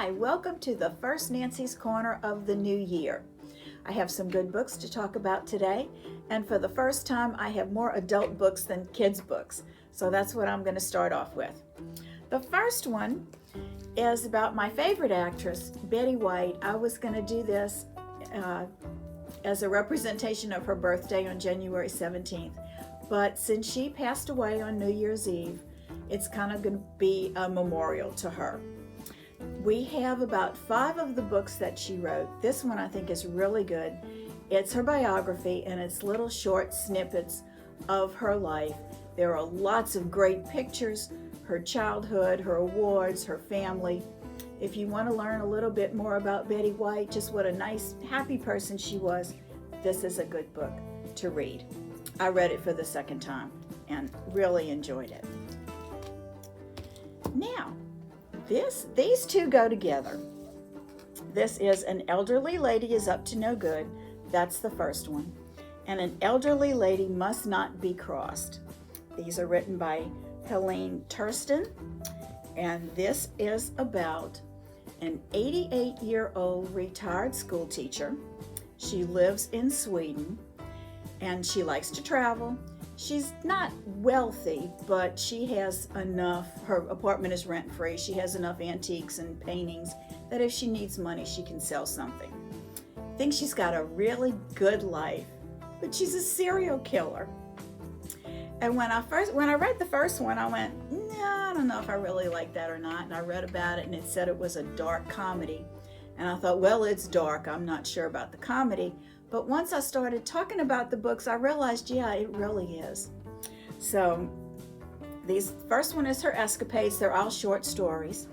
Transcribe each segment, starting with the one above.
Hi, welcome to the first Nancy's Corner of the new year. I have some good books to talk about today, and for the first time I have more adult books than kids books, so that's what I'm going to start off with. The first one is about my favorite actress, Betty White. I was going to do this as a representation of her birthday on January 17th, but since she passed away on New Year's Eve, it's kind of going to be a memorial to her. We have about 5 of the books that she wrote. This one I think is really good. It's her biography and it's little short snippets of her life. There are lots of great pictures, her childhood, her awards, her family. If you want to learn a little bit more about Betty White, just what a nice, happy person she was, this is a good book to read. I read it for the second time and really enjoyed it. Now, these two go together. This is An Elderly Lady is Up to No Good. That's the first one. And An Elderly Lady Must Not Be Crossed. These are written by Helene Thurston. And this is about an 88-year-old retired school teacher. She lives in Sweden and she likes to travel. She's not wealthy, but she has enough. Her apartment is rent-free. She has enough antiques and paintings that if she needs money, she can sell something. I think she's got a really good life, but she's a serial killer. And when I read the first one, I went, I don't know if I really like that or not. And I read about it and it said it was a dark comedy. And I thought, well, it's dark. I'm not sure about the comedy. But once I started talking about the books, I realized, yeah, it really is. So the first one is her escapades. They're all short stories.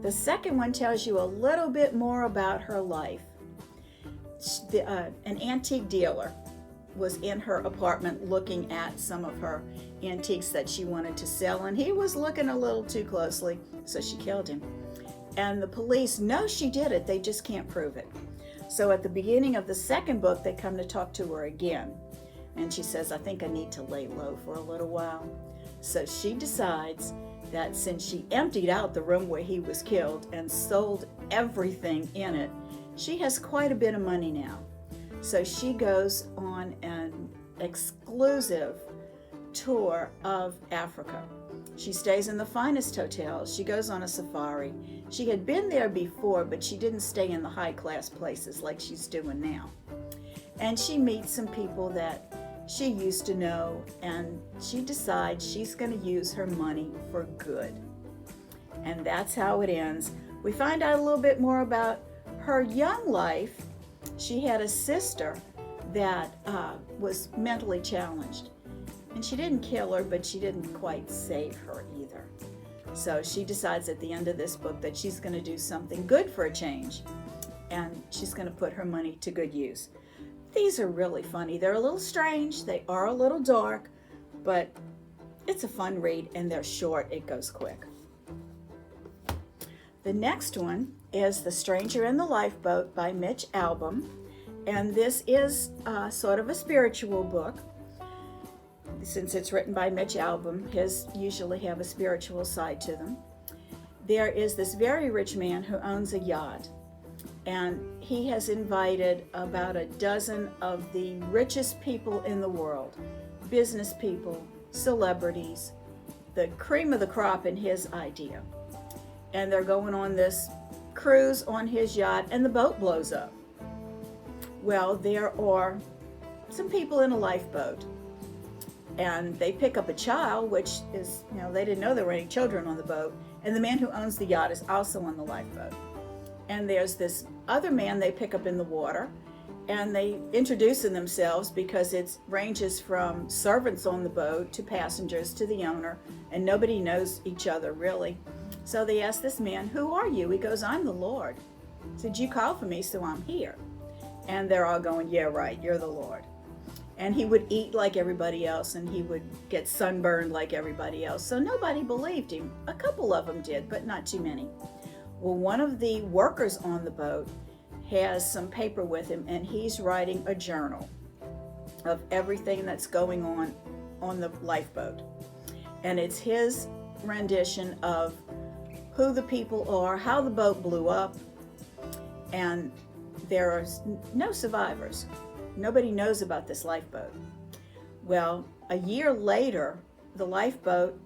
The second one tells you a little bit more about her life. An antique dealer was in her apartment looking at some of her antiques that she wanted to sell, and he was looking a little too closely, so she killed him. And the police know she did it, they just can't prove it. So at the beginning of the second book, they come to talk to her again. And she says, I think I need to lay low for a little while. So she decides that since she emptied out the room where he was killed and sold everything in it, she has quite a bit of money now. So she goes on an exclusive tour of Africa. She stays in the finest hotels. She goes on a safari. She had been there before, but she didn't stay in the high-class places like she's doing now. And she meets some people that she used to know, and she decides she's going to use her money for good. And that's how it ends. We find out a little bit more about her young life. She had a sister that was mentally challenged. And she didn't kill her, but she didn't quite save her either. So she decides at the end of this book that she's going to do something good for a change. And she's going to put her money to good use. These are really funny. They're a little strange. They are a little dark. But it's a fun read, and they're short. It goes quick. The next one is The Stranger in the Lifeboat by Mitch Albom. And this is sort of a spiritual book. Since it's written by Mitch Albom, his usually have a spiritual side to them. There is this very rich man who owns a yacht, and he has invited about a dozen of the richest people in the world, business people, celebrities, the cream of the crop in his idea. And they're going on this cruise on his yacht, and the boat blows up. Well, there are some people in a lifeboat. And they pick up a child, which is, they didn't know there were any children on the boat. And the man who owns the yacht is also on the lifeboat. And there's this other man they pick up in the water. And they introduce themselves because it ranges from servants on the boat to passengers to the owner. And nobody knows each other, really. So they ask this man, who are you? He goes, I'm the Lord. He said, you called for me, so I'm here. And they're all going, yeah, right, you're the Lord. And he would eat like everybody else, and he would get sunburned like everybody else. So nobody believed him. A couple of them did, but not too many. Well, one of the workers on the boat has some paper with him, and he's writing a journal of everything that's going on the lifeboat. And it's his rendition of who the people are, how the boat blew up, and there are no survivors. Nobody knows about this lifeboat. Well, a year later, the lifeboat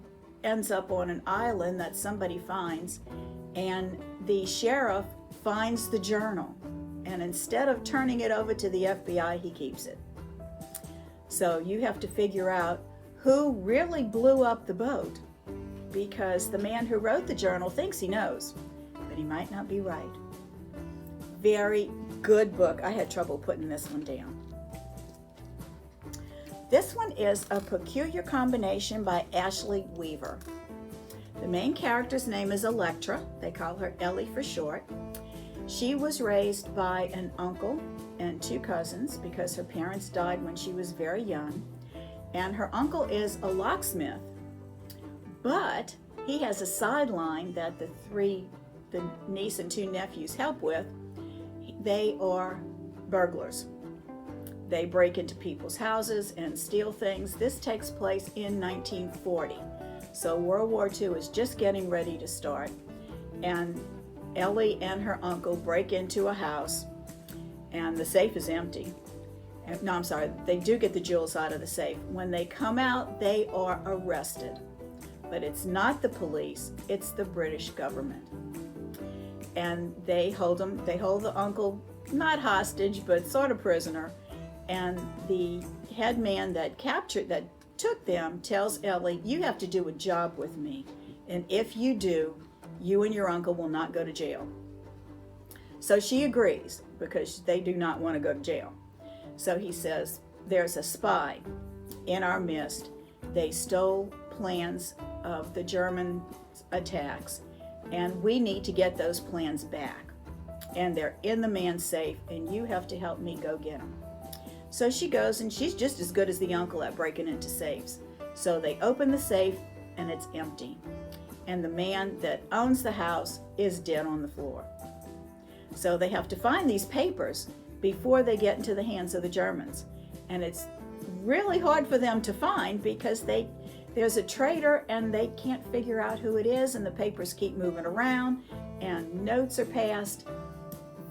ends up on an island that somebody finds, and the sheriff finds the journal, and instead of turning it over to the FBI, he keeps it. So you have to figure out who really blew up the boat, because the man who wrote the journal thinks he knows, but he might not be right. Very good book. I had trouble putting this one down. This one is A Peculiar Combination by Ashley Weaver. The main character's name is Electra. They call her Ellie for short. She was raised by an uncle and 2 cousins because her parents died when she was very young. And her uncle is a locksmith, but he has a sideline that the niece and 2 nephews help with. They are burglars. They break into people's houses and steal things. This takes place in 1940. So World War II is just getting ready to start. And Ellie and her uncle break into a house, and the safe is empty. No, I'm sorry, they do get the jewels out of the safe. When they come out, they are arrested. But it's not the police, it's the British government. And they hold the uncle, not hostage, but sort of prisoner. And the head man that took them tells Ellie, you have to do a job with me. And if you do, you and your uncle will not go to jail. So she agrees because they do not want to go to jail. So he says, there's a spy in our midst. They stole plans of the German attacks, and we need to get those plans back. And they're in the man's safe, and you have to help me go get them. So she goes, and she's just as good as the uncle at breaking into safes. So they open the safe, and it's empty. And the man that owns the house is dead on the floor. So they have to find these papers before they get into the hands of the Germans. And it's really hard for them to find because there's a traitor and they can't figure out who it is, and the papers keep moving around and notes are passed.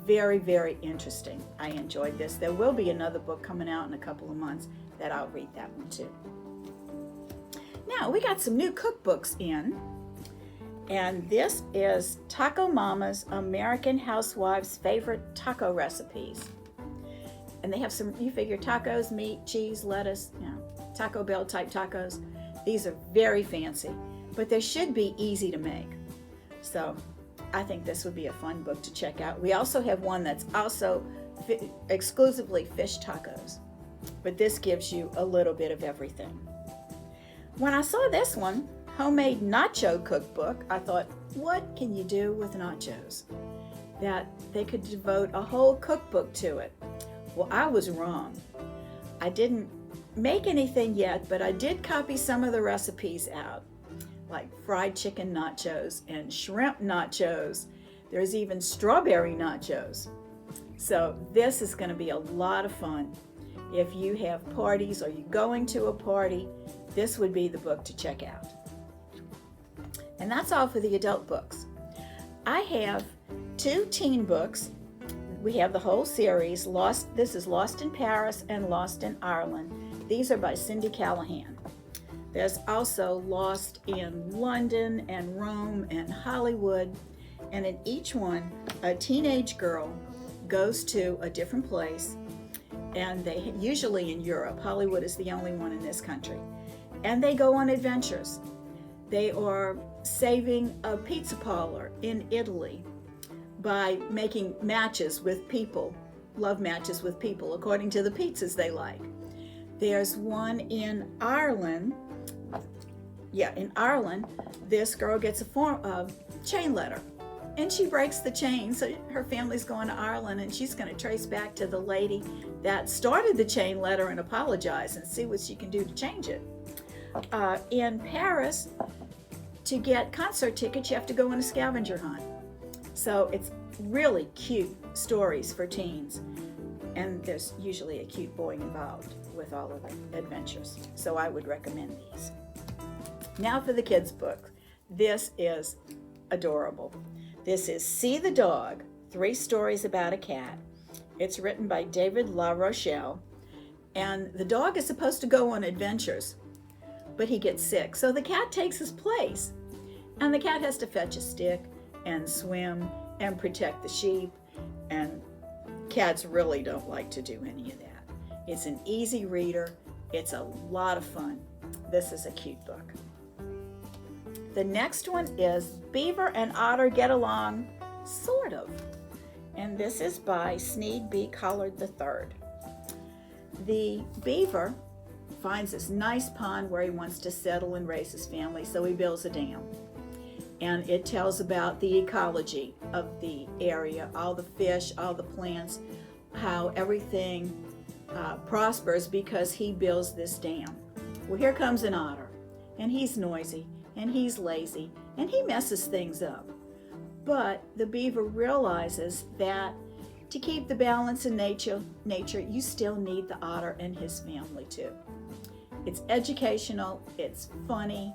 Very, very interesting. I enjoyed this. There will be another book coming out in a couple of months that I'll read that one too. Now, we got some new cookbooks in, and this is Taco Mama's American Housewives' Favorite Taco Recipes. And they have some, you figure, tacos, meat, cheese, lettuce, Taco Bell type tacos. These are very fancy, but they should be easy to make. So I think this would be a fun book to check out. We also have one that's also exclusively fish tacos, but this gives you a little bit of everything. When I saw this one, Homemade Nacho Cookbook, I thought, what can you do with nachos? That they could devote a whole cookbook to it. Well, I was wrong. I didn't make anything yet, but I did copy some of the recipes out, like fried chicken nachos and shrimp nachos. There's even strawberry nachos. So this is going to be a lot of fun. If you have parties or you're going to a party, this would be the book to check out. And that's all for the adult books. I have 2 teen books. We have the whole series. This is Lost in Paris and Lost in Ireland. These are by Cindy Callahan. There's also Lost in London and Rome and Hollywood. And in each one, a teenage girl goes to a different place, and they usually in Europe. Hollywood is the only one in this country. And they go on adventures. They are saving a pizza parlor in Italy by making matches with people, love matches with people, according to the pizzas they like. There's one in Ireland. In Ireland, this girl gets a chain letter, and she breaks the chain. So her family's going to Ireland, and she's going to trace back to the lady that started the chain letter and apologize and see what she can do to change it. In Paris, to get concert tickets, you have to go on a scavenger hunt. So it's really cute stories for teens. And there's usually a cute boy involved with all of the adventures. So I would recommend these. Now for the kids' book. This is adorable. This is See the Dog, 3 Stories About a Cat. It's written by David La Rochelle, and the dog is supposed to go on adventures, but he gets sick, so the cat takes his place. And the cat has to fetch a stick and swim and protect the sheep, and cats really don't like to do any of that. It's an easy reader. It's a lot of fun. This is a cute book. The next one is Beaver and Otter Get Along, Sort of. And this is by Sneed B. Collard III. The beaver finds this nice pond where he wants to settle and raise his family, so he builds a dam. And it tells about the ecology of the area, all the fish, all the plants, how everything prospers because he builds this dam. Well, here comes an otter, and he's noisy, and he's lazy, and he messes things up. But the beaver realizes that to keep the balance in nature, you still need the otter and his family too. It's educational, it's funny,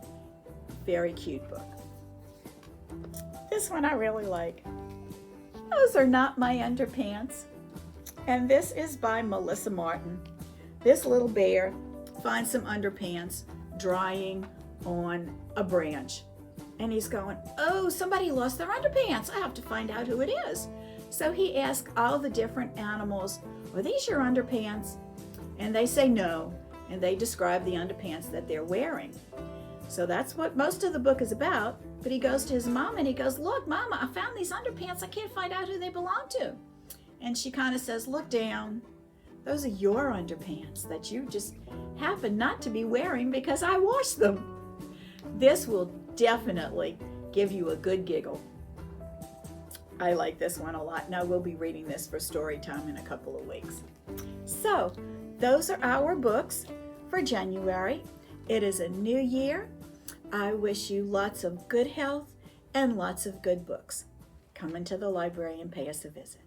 very cute book. This one I really like. Those Are Not My Underpants. And this is by Melissa Martin. This little bear finds some underpants drying on a branch. And he's going, oh, somebody lost their underpants. I have to find out who it is. So he asks all the different animals, are these your underpants? And they say no. And they describe the underpants that they're wearing. So that's what most of the book is about. But he goes to his mom and he goes, look, Mama, I found these underpants. I can't find out who they belong to. And she kind of says, look down. Those are your underpants that you just happen not to be wearing because I washed them. This will definitely give you a good giggle. I like this one a lot. Now we'll be reading this for story time in a couple of weeks. So those are our books for January. It is a new year. I wish you lots of good health and lots of good books. Come into the library and pay us a visit.